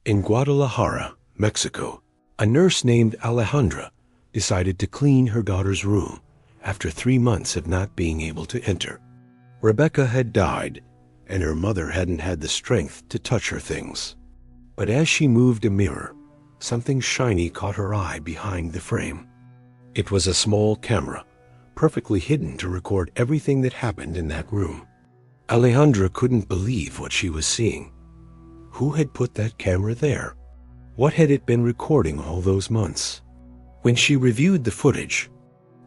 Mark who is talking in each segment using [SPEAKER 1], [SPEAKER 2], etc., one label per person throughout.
[SPEAKER 1] In Guadalajara, Mexico, a nurse named Alejandra decided to clean her daughter's room after 3 months of not being able to enter. Rebecca had died, and her mother hadn't had the strength to touch her things. But as she moved a mirror, something shiny caught her eye behind the frame. It was a small camera, perfectly hidden to record everything that happened in that room. Alejandra couldn't believe what she was seeing. Who had put that camera there? What had it been recording all those months? When she reviewed the footage,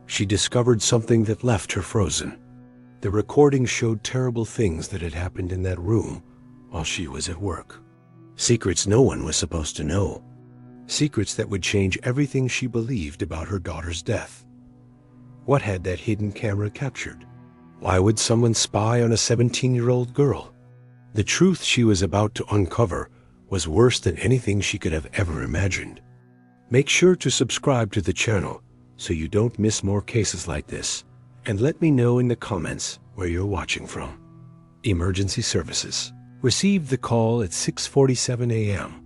[SPEAKER 1] she discovered something that left her frozen. The recording showed terrible things that had happened in that room while she was at work. Secrets no one was supposed to know. Secrets that would change everything she believed about her daughter's death. What had that hidden camera captured? Why would someone spy on a 17-year-old girl? The truth she was about to uncover was worse than anything she could have ever imagined. Make sure to subscribe to the channel so you don't miss more cases like this, and let me know in the comments where you're watching from. Emergency services received the call at 6:47 a.m.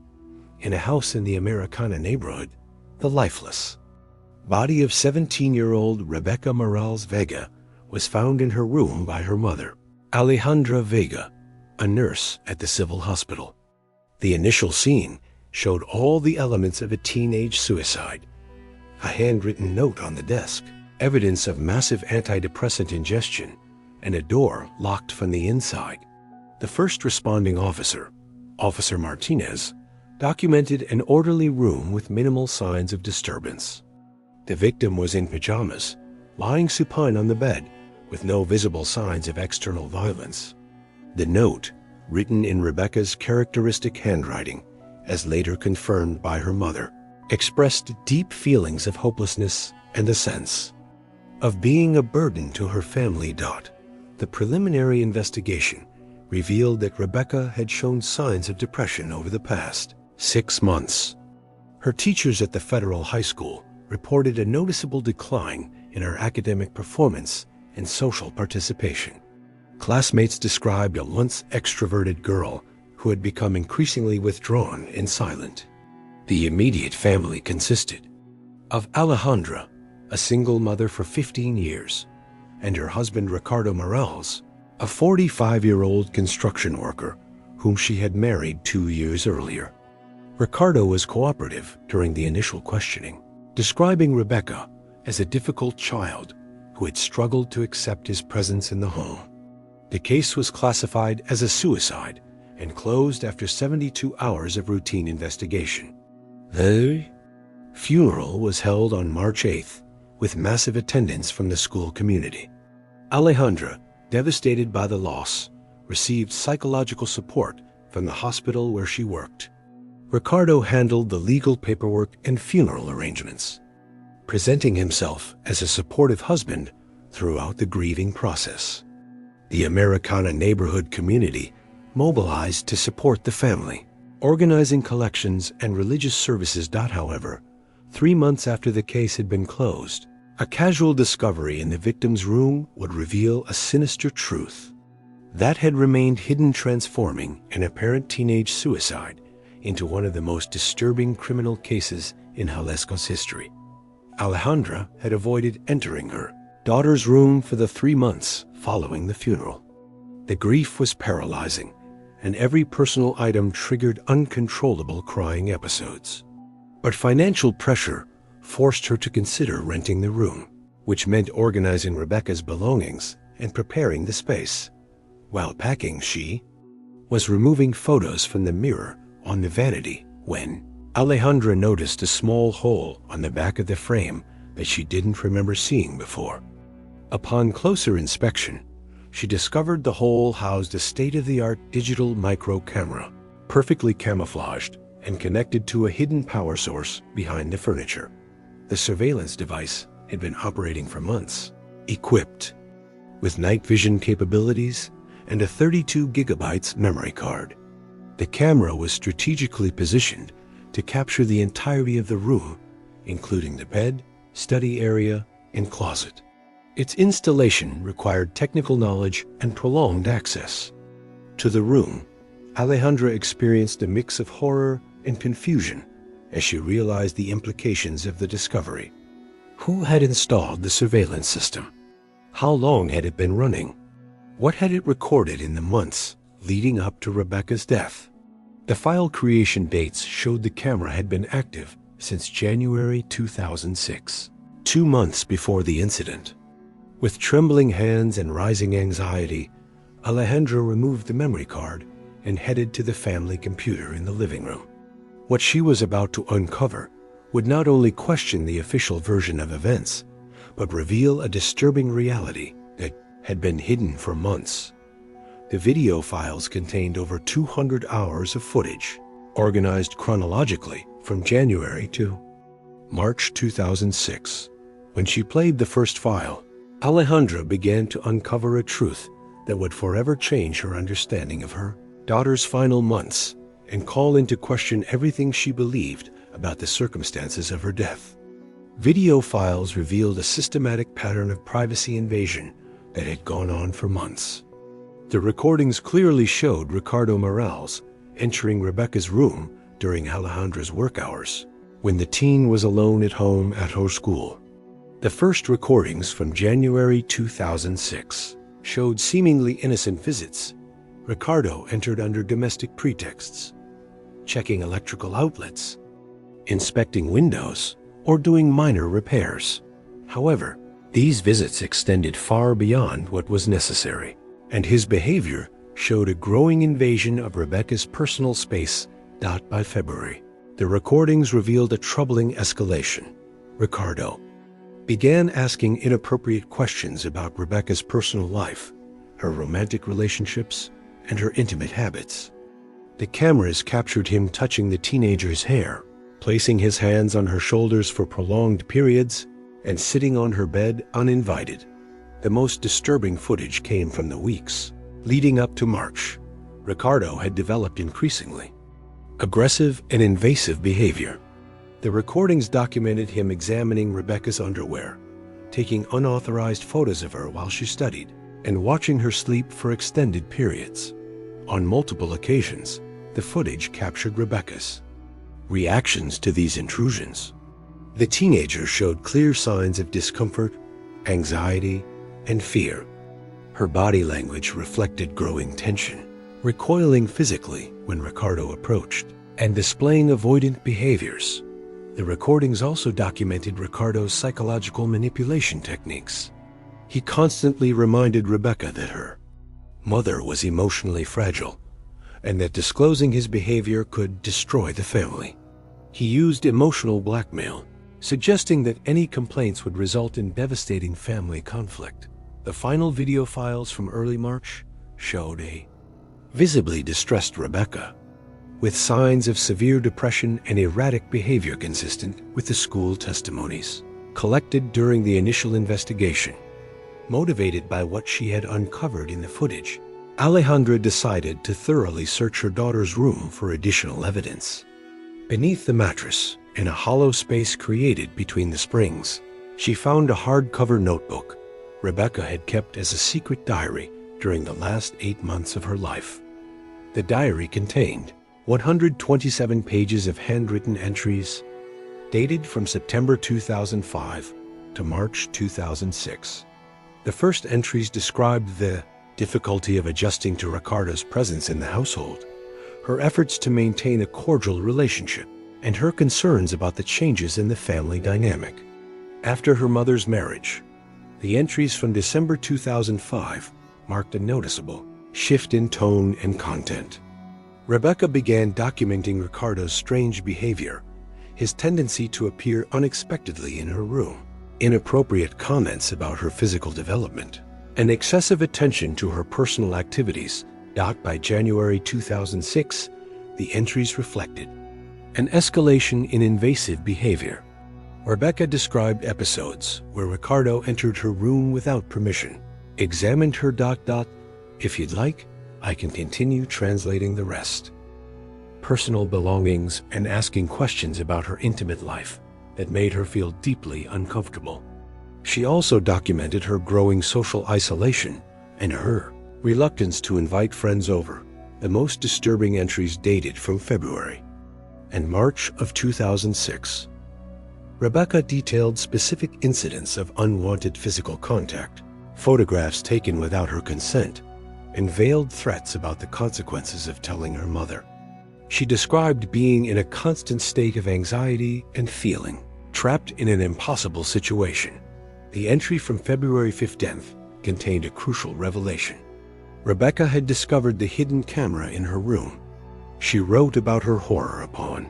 [SPEAKER 1] in a house in the Americana neighborhood. The lifeless body of 17-year-old Rebecca Morales Vega was found in her room by her mother, Alejandra Vega, a nurse at the civil hospital. The initial scene showed all the elements of a teenage suicide. A handwritten note on the desk, evidence of massive antidepressant ingestion, and a door locked from the inside. The first responding officer, Officer Martinez, documented an orderly room with minimal signs of disturbance. The victim was in pajamas, lying supine on the bed, with no visible signs of external violence. The note, written in Rebecca's characteristic handwriting, as later confirmed by her mother, expressed deep feelings of hopelessness and a sense of being a burden to her family. The preliminary investigation revealed that Rebecca had shown signs of depression over the past 6 months. Her teachers at the federal high school reported a noticeable decline in her academic performance and social participation. Classmates described a once extroverted girl who had become increasingly withdrawn and silent. The immediate family consisted of Alejandra, a single mother for 15 years, and her husband Ricardo Morales, a 45-year-old construction worker whom she had married 2 years earlier. Ricardo was cooperative during the initial questioning, describing Rebecca as a difficult child who had struggled to accept his presence in the home. The case was classified as a suicide and closed after 72 hours of routine investigation. The funeral was held on March 8th with massive attendance from the school community. Alejandra, devastated by the loss, received psychological support from the hospital where she worked. Ricardo handled the legal paperwork and funeral arrangements, presenting himself as a supportive husband throughout the grieving process. The Americana neighborhood community mobilized to support the family, organizing collections and religious services. However, 3 months after the case had been closed, a casual discovery in the victim's room would reveal a sinister truth that had remained hidden, transforming an apparent teenage suicide into one of the most disturbing criminal cases in Jalisco's history. Alejandra had avoided entering her daughter's room for the 3 months following the funeral. The grief was paralyzing, and every personal item triggered uncontrollable crying episodes. But financial pressure forced her to consider renting the room, which meant organizing Rebecca's belongings and preparing the space. While packing, she was removing photos from the mirror on the vanity when Alejandra noticed a small hole on the back of the frame that she didn't remember seeing before. Upon closer inspection, she discovered the hole housed a state-of-the-art digital micro camera, perfectly camouflaged and connected to a hidden power source behind the furniture. The surveillance device had been operating for months, equipped with night vision capabilities and a 32 gigabytes memory card. The camera was strategically positioned to capture the entirety of the room, including the bed, study area, and closet. Its installation required technical knowledge and prolonged access to the room. Alejandra experienced a mix of horror and confusion as she realized the implications of the discovery. Who had installed the surveillance system? How long had it been running? What had it recorded in the months leading up to Rebecca's death? The file creation dates showed the camera had been active since January 2006, 2 months before the incident. With trembling hands and rising anxiety, Alejandra removed the memory card and headed to the family computer in the living room. What she was about to uncover would not only question the official version of events, but reveal a disturbing reality that had been hidden for months. The video files contained over 200 hours of footage, organized chronologically from January to March 2006. When she played the first file, Alejandra began to uncover a truth that would forever change her understanding of her daughter's final months and call into question everything she believed about the circumstances of her death. Video files revealed a systematic pattern of privacy invasion that had gone on for months. The recordings clearly showed Ricardo Morales entering Rebecca's room during Alejandra's work hours, when the teen was alone at home at her school. The first recordings from January 2006 showed seemingly innocent visits. Ricardo entered under domestic pretexts, checking electrical outlets, inspecting windows, or doing minor repairs. However, these visits extended far beyond what was necessary, and his behavior showed a growing invasion of Rebecca's personal space. By February, the recordings revealed a troubling escalation. Ricardo began asking inappropriate questions about Rebecca's personal life, her romantic relationships, and her intimate habits. The cameras captured him touching the teenager's hair, placing his hands on her shoulders for prolonged periods, and sitting on her bed uninvited. The most disturbing footage came from the weeks leading up to March. Ricardo had developed increasingly aggressive and invasive behavior. The recordings documented him examining Rebecca's underwear, taking unauthorized photos of her while she studied, and watching her sleep for extended periods. On multiple occasions, the footage captured Rebecca's reactions to these intrusions. The teenager showed clear signs of discomfort, anxiety, and fear. Her body language reflected growing tension, recoiling physically when Ricardo approached, and displaying avoidant behaviors. The recordings also documented Ricardo's psychological manipulation techniques. He constantly reminded Rebecca that her mother was emotionally fragile, and that disclosing his behavior could destroy the family. He used emotional blackmail, suggesting that any complaints would result in devastating family conflict. The final video files from early March showed a visibly distressed Rebecca, with signs of severe depression and erratic behavior consistent with the school testimonies collected during the initial investigation. Motivated by what she had uncovered in the footage, Alejandra decided to thoroughly search her daughter's room for additional evidence. Beneath the mattress, in a hollow space created between the springs, she found a hardcover notebook Rebecca had kept as a secret diary during the last 8 months of her life. The diary contained 127 pages of handwritten entries dated from September 2005 to March 2006. The first entries described the difficulty of adjusting to Ricardo's presence in the household, her efforts to maintain a cordial relationship, and her concerns about the changes in the family dynamic. After her mother's marriage, the entries from December 2005 marked a noticeable shift in tone and content. Rebecca began documenting Ricardo's strange behavior, his tendency to appear unexpectedly in her room, inappropriate comments about her physical development, and excessive attention to her personal activities. By January 2006, the entries reflected an escalation in invasive behavior. Rebecca described episodes where Ricardo entered her room without permission, examined her. If you'd like, I can continue translating the rest. Personal belongings and asking questions about her intimate life that made her feel deeply uncomfortable. She also documented her growing social isolation and her reluctance to invite friends over. The most disturbing entries dated from February. and March of 2006. Rebecca detailed specific incidents of unwanted physical contact, photographs taken without her consent, and veiled threats about the consequences of telling her mother. She described being in a constant state of anxiety and feeling trapped in an impossible situation. The entry from February 15th contained a crucial revelation. Rebecca had discovered the hidden camera in her room. She wrote about her horror upon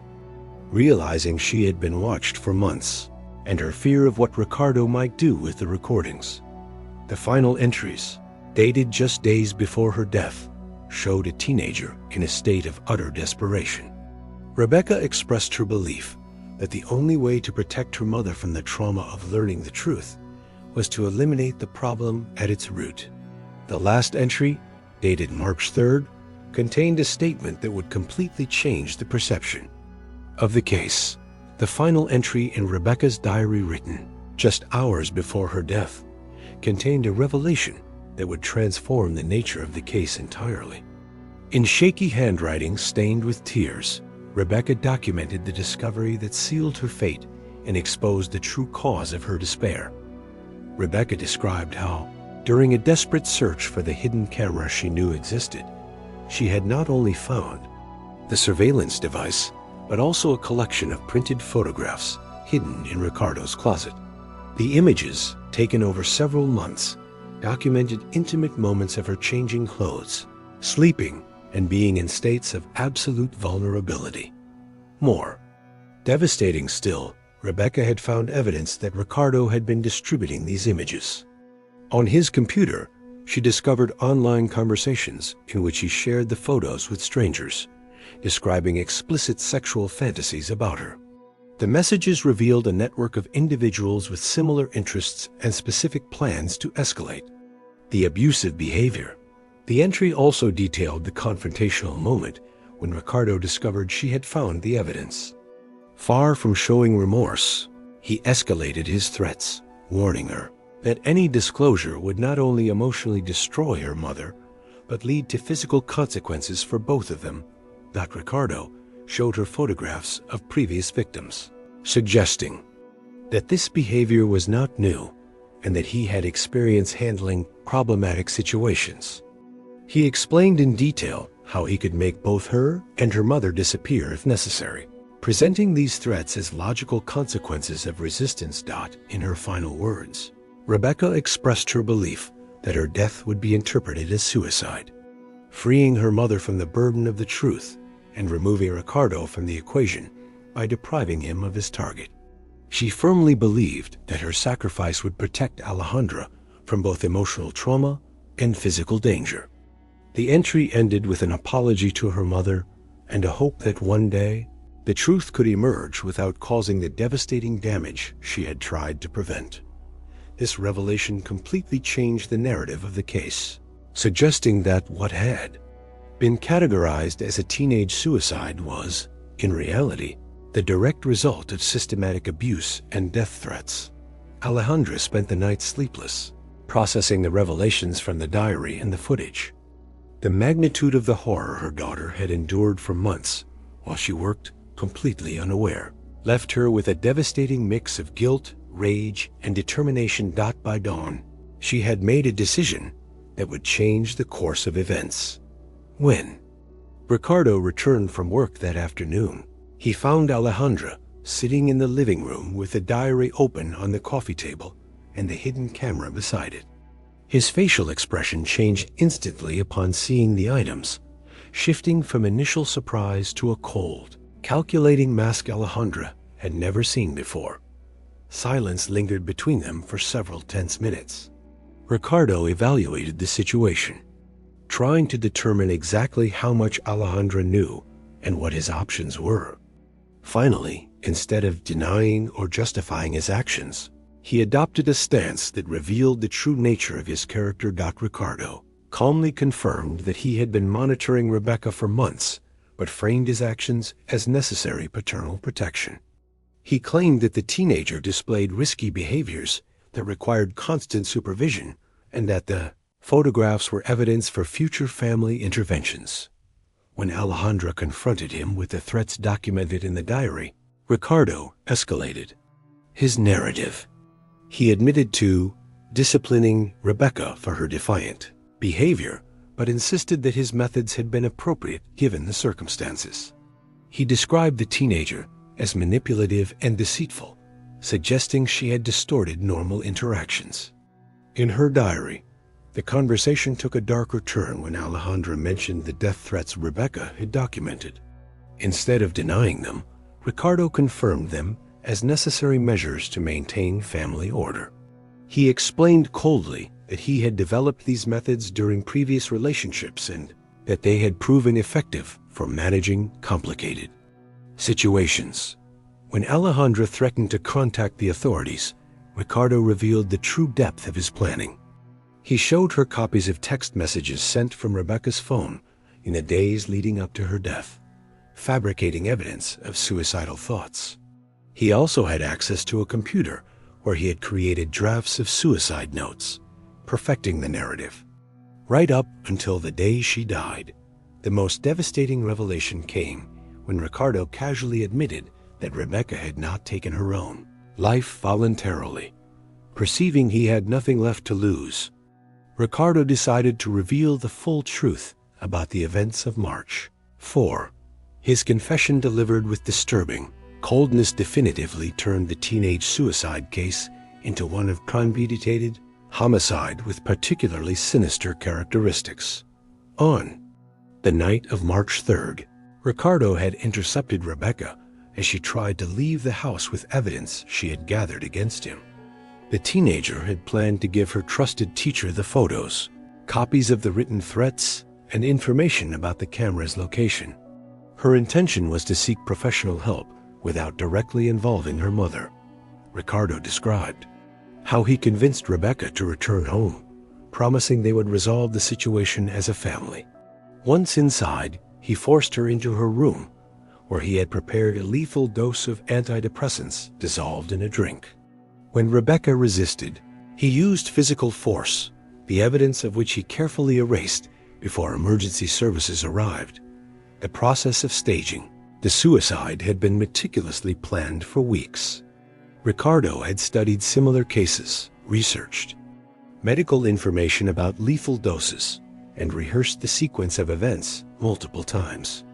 [SPEAKER 1] realizing she had been watched for months, and her fear of what Ricardo might do with the recordings. The final entries, dated just days before her death, showed a teenager in a state of utter desperation. Rebecca expressed her belief that the only way to protect her mother from the trauma of learning the truth was to eliminate the problem at its root. The last entry, dated March 3rd, contained a statement that would completely change the perception of the case. The final entry in Rebecca's diary, written just hours before her death, contained a revelation that would transform the nature of the case entirely. In shaky handwriting stained with tears, Rebecca documented the discovery that sealed her fate and exposed the true cause of her despair. Rebecca described how, during a desperate search for the hidden camera she knew existed, she had not only found the surveillance device, but also a collection of printed photographs hidden in Ricardo's closet. The images, taken over several months, documented intimate moments of her changing clothes, sleeping, and being in states of absolute vulnerability. More devastating still, Rebecca had found evidence that Ricardo had been distributing these images. On his computer, she discovered online conversations in which he shared the photos with strangers, describing explicit sexual fantasies about her. The messages revealed a network of individuals with similar interests and specific plans to escalate the abusive behavior. The entry also detailed the confrontational moment when Ricardo discovered she had found the evidence. Far from showing remorse, he escalated his threats, warning her that any disclosure would not only emotionally destroy her mother, but lead to physical consequences for both of them. Ricardo showed her photographs of previous victims, suggesting that this behavior was not new and that he had experience handling problematic situations. He explained in detail how he could make both her and her mother disappear if necessary, presenting these threats as logical consequences of resistance. In her final words, Rebecca expressed her belief that her death would be interpreted as suicide, freeing her mother from the burden of the truth and removing Ricardo from the equation by depriving him of his target. She firmly believed that her sacrifice would protect Alejandra from both emotional trauma and physical danger. The entry ended with an apology to her mother and a hope that one day the truth could emerge without causing the devastating damage she had tried to prevent. This revelation completely changed the narrative of the case, suggesting that what had been categorized as a teenage suicide was, in reality, the direct result of systematic abuse and death threats. Alejandra spent the night sleepless, processing the revelations from the diary and the footage. The magnitude of the horror her daughter had endured for months while she worked completely unaware left her with a devastating mix of guilt, rage, and determination. By dawn, she had made a decision that would change the course of events. When Ricardo returned from work that afternoon, he found Alejandra sitting in the living room with the diary open on the coffee table and the hidden camera beside it. His facial expression changed instantly upon seeing the items, shifting from initial surprise to a cold, calculating mask Alejandra had never seen before. Silence lingered between them for several tense minutes. Ricardo evaluated the situation, trying to determine exactly how much Alejandra knew and what his options were. Finally, instead of denying or justifying his actions, he adopted a stance that revealed the true nature of his character. Ricardo calmly confirmed that he had been monitoring Rebecca for months, but framed his actions as necessary paternal protection. He claimed that the teenager displayed risky behaviors that required constant supervision and that the photographs were evidence for future family interventions. When Alejandra confronted him with the threats documented in the diary, Ricardo escalated his narrative. He admitted to disciplining Rebecca for her defiant behavior, but insisted that his methods had been appropriate given the circumstances. He described the teenager as manipulative and deceitful, suggesting she had distorted normal interactions. In her diary, the conversation took a darker turn when Alejandra mentioned the death threats Rebecca had documented. Instead of denying them, Ricardo confirmed them as necessary measures to maintain family order. He explained coldly that he had developed these methods during previous relationships and that they had proven effective for managing complicated situations. When Alejandra threatened to contact the authorities, Ricardo revealed the true depth of his planning. He showed her copies of text messages sent from Rebecca's phone in the days leading up to her death, fabricating evidence of suicidal thoughts. He also had access to a computer where he had created drafts of suicide notes, perfecting the narrative. Right up until the day she died, the most devastating revelation came when Ricardo casually admitted that Rebecca had not taken her own life voluntarily. Perceiving he had nothing left to lose, Ricardo decided to reveal the full truth about the events of March 4. His confession, delivered with disturbing coldness, definitively turned the teenage suicide case into one of premeditated homicide with particularly sinister characteristics. On the night of March 3rd, Ricardo had intercepted Rebecca as she tried to leave the house with evidence she had gathered against him. The teenager had planned to give her trusted teacher the photos, copies of the written threats, and information about the camera's location. Her intention was to seek professional help without directly involving her mother. Ricardo described how he convinced Rebecca to return home, promising they would resolve the situation as a family. Once inside, he forced her into her room, where he had prepared a lethal dose of antidepressants dissolved in a drink. When Rebecca resisted, he used physical force, the evidence of which he carefully erased before emergency services arrived. The process of staging the suicide had been meticulously planned for weeks. Ricardo had studied similar cases, researched medical information about lethal doses, and rehearsed the sequence of events multiple times.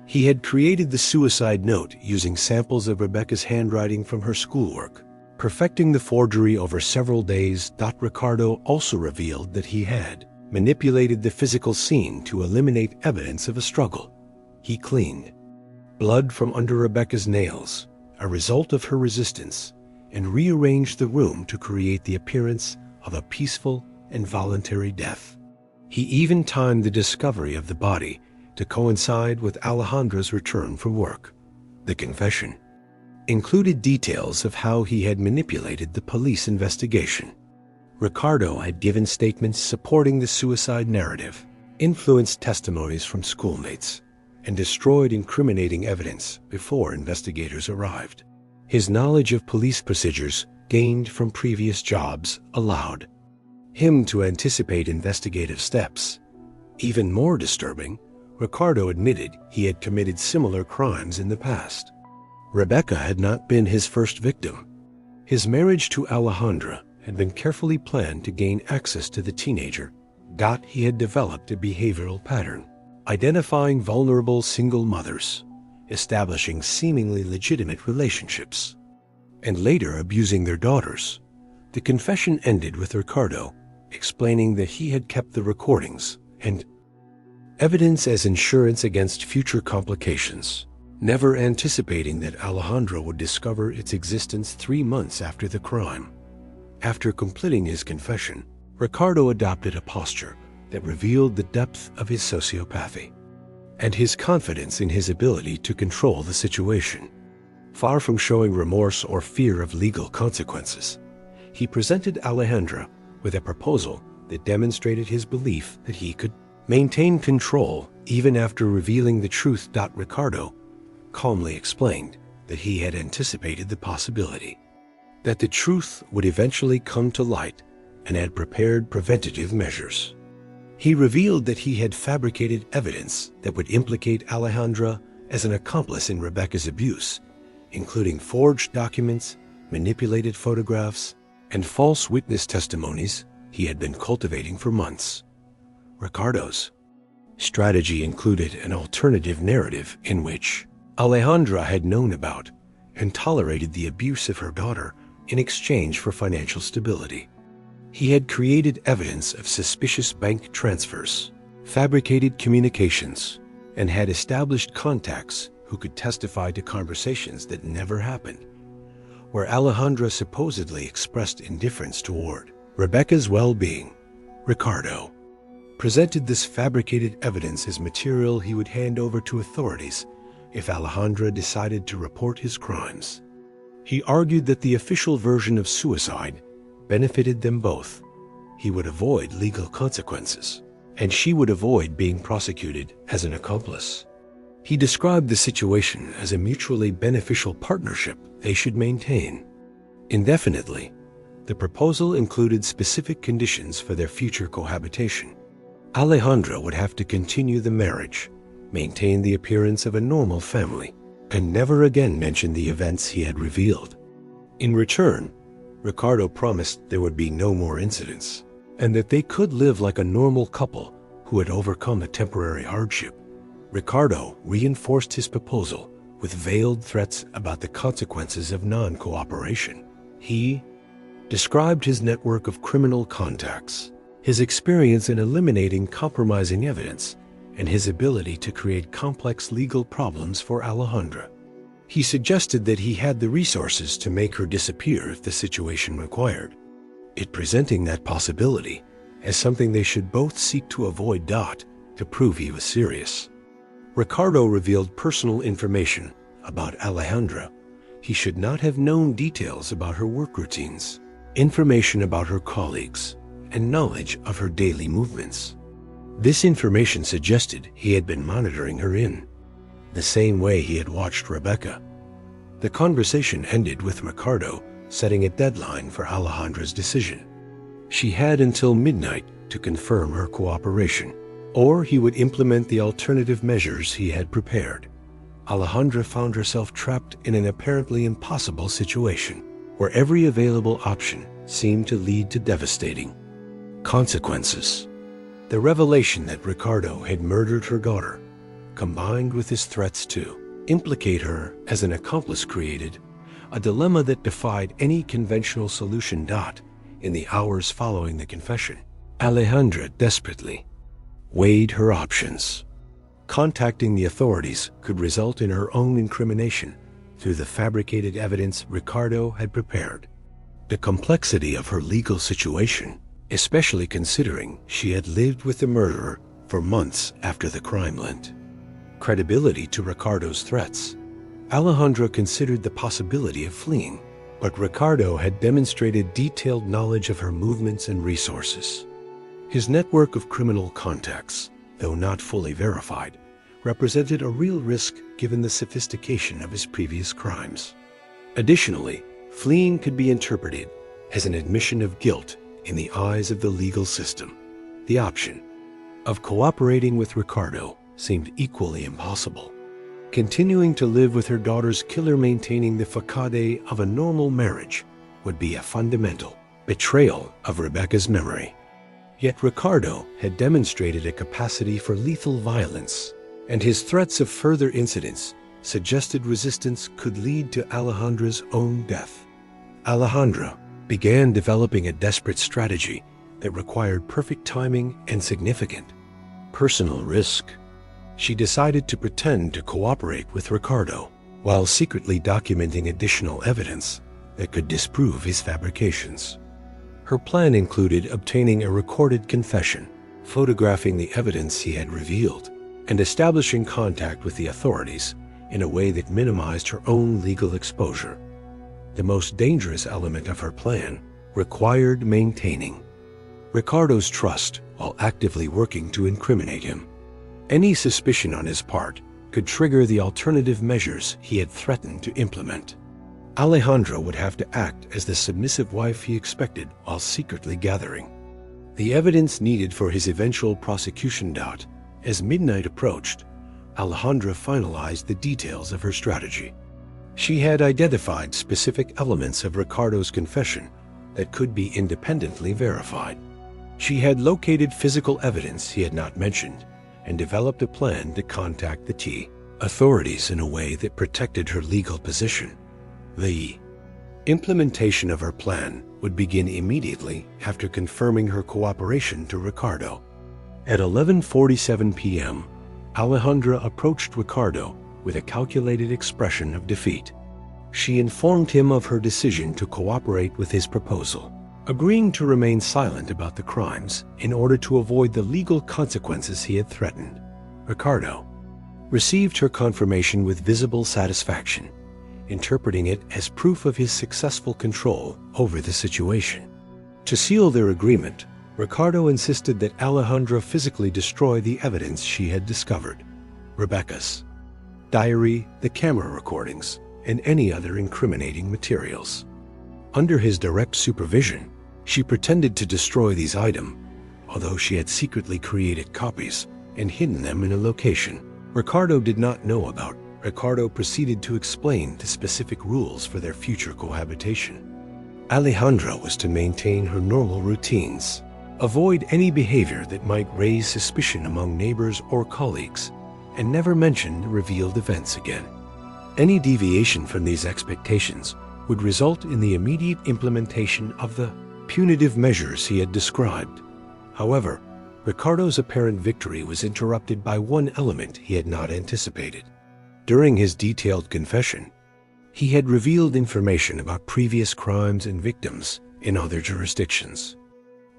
[SPEAKER 1] He had created the suicide note using samples of Rebecca's handwriting from her schoolwork, perfecting the forgery over several days. Ricardo also revealed that he had manipulated the physical scene to eliminate evidence of a struggle. He cleaned blood from under Rebecca's nails, a result of her resistance, and rearranged the room to create the appearance of a peaceful and voluntary death. He even timed the discovery of the body to coincide with Alejandra's return from work. The confession included details of how he had manipulated the police investigation. Ricardo had given statements supporting the suicide narrative, influenced testimonies from schoolmates, and destroyed incriminating evidence before investigators arrived. His knowledge of police procedures gained from previous jobs allowed him to anticipate investigative steps. Even more disturbing, Ricardo admitted he had committed similar crimes in the past. Rebecca had not been his first victim. His marriage to Alejandra had been carefully planned to gain access to the teenager. He had developed a behavioral pattern, identifying vulnerable single mothers, establishing seemingly legitimate relationships, and later abusing their daughters. The confession ended with Ricardo explaining that he had kept the recordings and evidence as insurance against future complications, never anticipating that Alejandra would discover its existence 3 months after the crime. After completing his confession, Ricardo adopted a posture that revealed the depth of his sociopathy and his confidence in his ability to control the situation. Far from showing remorse or fear of legal consequences, he presented Alejandra with a proposal that demonstrated his belief that he could maintain control even after revealing the truth. Ricardo calmly explained that he had anticipated the possibility that the truth would eventually come to light and had prepared preventative measures. He revealed that he had fabricated evidence that would implicate Alejandra as an accomplice in Rebecca's abuse, including forged documents, manipulated photographs, and false witness testimonies he had been cultivating for months. Ricardo's strategy included an alternative narrative in which Alejandra had known about and tolerated the abuse of her daughter in exchange for financial stability. He had created evidence of suspicious bank transfers, fabricated communications, and had established contacts who could testify to conversations that never happened, where Alejandra supposedly expressed indifference toward Rebecca's well-being. Ricardo presented this fabricated evidence as material he would hand over to authorities if Alejandra decided to report his crimes. He argued that the official version of suicide benefited them both. He would avoid legal consequences, and she would avoid being prosecuted as an accomplice. He described the situation as a mutually beneficial partnership they should maintain indefinitely. The proposal included specific conditions for their future cohabitation. Alejandra would have to continue the marriage, maintain the appearance of a normal family, and never again mention the events he had revealed. In return, Ricardo promised there would be no more incidents, and that they could live like a normal couple who had overcome a temporary hardship. Ricardo reinforced his proposal with veiled threats about the consequences of non-cooperation. He described his network of criminal contacts, his experience in eliminating compromising evidence, and his ability to create complex legal problems for Alejandra. He suggested that he had the resources to make her disappear if the situation required, it presenting that possibility as something they should both seek to avoid. To prove he was serious, Ricardo revealed personal information about Alejandra. He should not have known details about her work routines, information about her colleagues, and knowledge of her daily movements. This information suggested he had been monitoring her in the same way he had watched Rebecca. The conversation ended with Ricardo setting a deadline for Alejandra's decision. She had until midnight to confirm her cooperation, or he would implement the alternative measures he had prepared. Alejandra found herself trapped in an apparently impossible situation, where every available option seemed to lead to devastating consequences. The revelation that Ricardo had murdered her daughter, combined with his threats to implicate her as an accomplice, created a dilemma that defied any conventional solution. In the hours following the confession, Alejandra desperately weighed her options. Contacting the authorities could result in her own incrimination through the fabricated evidence Ricardo had prepared. The complexity of her legal situation, especially considering she had lived with the murderer for months after the crime, lent credibility to Ricardo's threats. Alejandra considered the possibility of fleeing, but Ricardo had demonstrated detailed knowledge of her movements and resources. His network of criminal contacts, though not fully verified, represented a real risk given the sophistication of his previous crimes. Additionally, fleeing could be interpreted as an admission of guilt in the eyes of the legal system. The option of cooperating with Ricardo seemed equally impossible. Continuing to live with her daughter's killer, maintaining the facade of a normal marriage, would be a fundamental betrayal of Rebecca's memory. Yet Ricardo had demonstrated a capacity for lethal violence, and his threats of further incidents suggested resistance could lead to Alejandra's own death. Alejandra began developing a desperate strategy that required perfect timing and significant personal risk. She decided to pretend to cooperate with Ricardo while secretly documenting additional evidence that could disprove his fabrications. Her plan included obtaining a recorded confession, photographing the evidence he had revealed, and establishing contact with the authorities in a way that minimized her own legal exposure. The most dangerous element of her plan required maintaining Ricardo's trust while actively working to incriminate him. Any suspicion on his part could trigger the alternative measures he had threatened to implement. Alejandra would have to act as the submissive wife he expected while secretly gathering the evidence needed for his eventual prosecution. As midnight approached, Alejandra finalized the details of her strategy. She had identified specific elements of Ricardo's confession that could be independently verified. She had located physical evidence he had not mentioned and developed a plan to contact the authorities in a way that protected her legal position. The implementation of her plan would begin immediately after confirming her cooperation to Ricardo. At 11:47 p.m., Alejandra approached Ricardo with a calculated expression of defeat. She informed him of her decision to cooperate with his proposal, agreeing to remain silent about the crimes in order to avoid the legal consequences he had threatened. Ricardo received her confirmation with visible satisfaction, interpreting it as proof of his successful control over the situation. To seal their agreement, Ricardo insisted that Alejandra physically destroy the evidence she had discovered: Rebecca's diary, the camera recordings, and any other incriminating materials. Under his direct supervision, she pretended to destroy these items, although she had secretly created copies and hidden them in a location Ricardo did not know about. Ricardo proceeded to explain the specific rules for their future cohabitation. Alejandra was to maintain her normal routines, avoid any behavior that might raise suspicion among neighbors or colleagues, and never mention the revealed events again. Any deviation from these expectations would result in the immediate implementation of the punitive measures he had described. However, Ricardo's apparent victory was interrupted by one element he had not anticipated. During his detailed confession, he had revealed information about previous crimes and victims in other jurisdictions.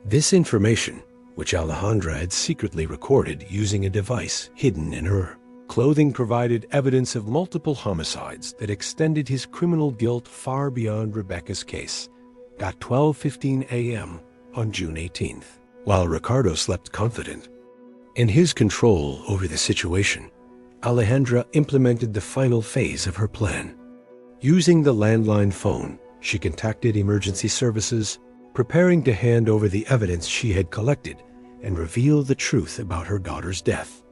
[SPEAKER 1] This information, which Alejandra had secretly recorded using a device hidden in her clothing, provided evidence of multiple homicides that extended his criminal guilt far beyond Rebecca's case. At 12:15 a.m. on June 18th, while Ricardo slept confident in his control over the situation, Alejandra implemented the final phase of her plan. Using the landline phone, she contacted emergency services, preparing to hand over the evidence she had collected and reveal the truth about her daughter's death.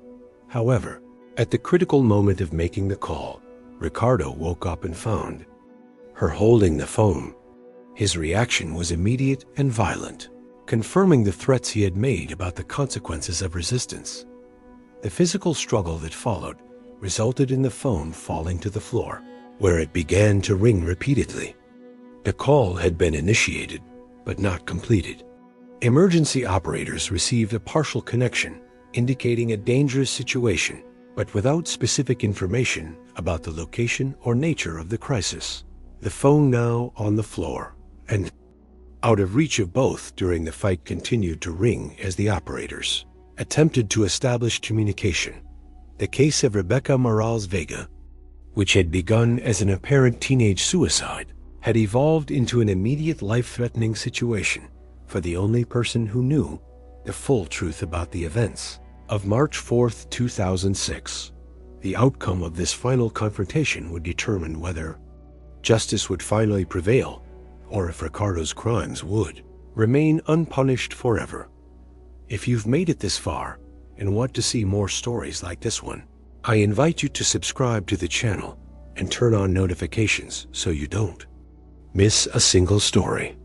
[SPEAKER 1] However, at the critical moment of making the call, Ricardo woke up and found her holding the phone. His reaction was immediate and violent, confirming the threats he had made about the consequences of resistance. The physical struggle that followed resulted in the phone falling to the floor, where it began to ring repeatedly. The call had been initiated, but not completed. Emergency operators received a partial connection, indicating a dangerous situation, but without specific information about the location or nature of the crisis. The phone now on the floor and out of reach of both during the fight continued to ring as the operators attempted to establish communication. The case of Rebecca Morales Vega, which had begun as an apparent teenage suicide, had evolved into an immediate life-threatening situation for the only person who knew the full truth about the events of March 4, 2006. The outcome of this final confrontation would determine whether justice would finally prevail or if Ricardo's crimes would remain unpunished forever. If you've made it this far and want to see more stories like this one, I invite you to subscribe to the channel and turn on notifications so you don't miss a single story.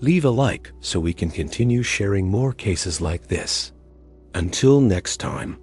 [SPEAKER 1] Leave a like so we can continue sharing more cases like this. Until next time.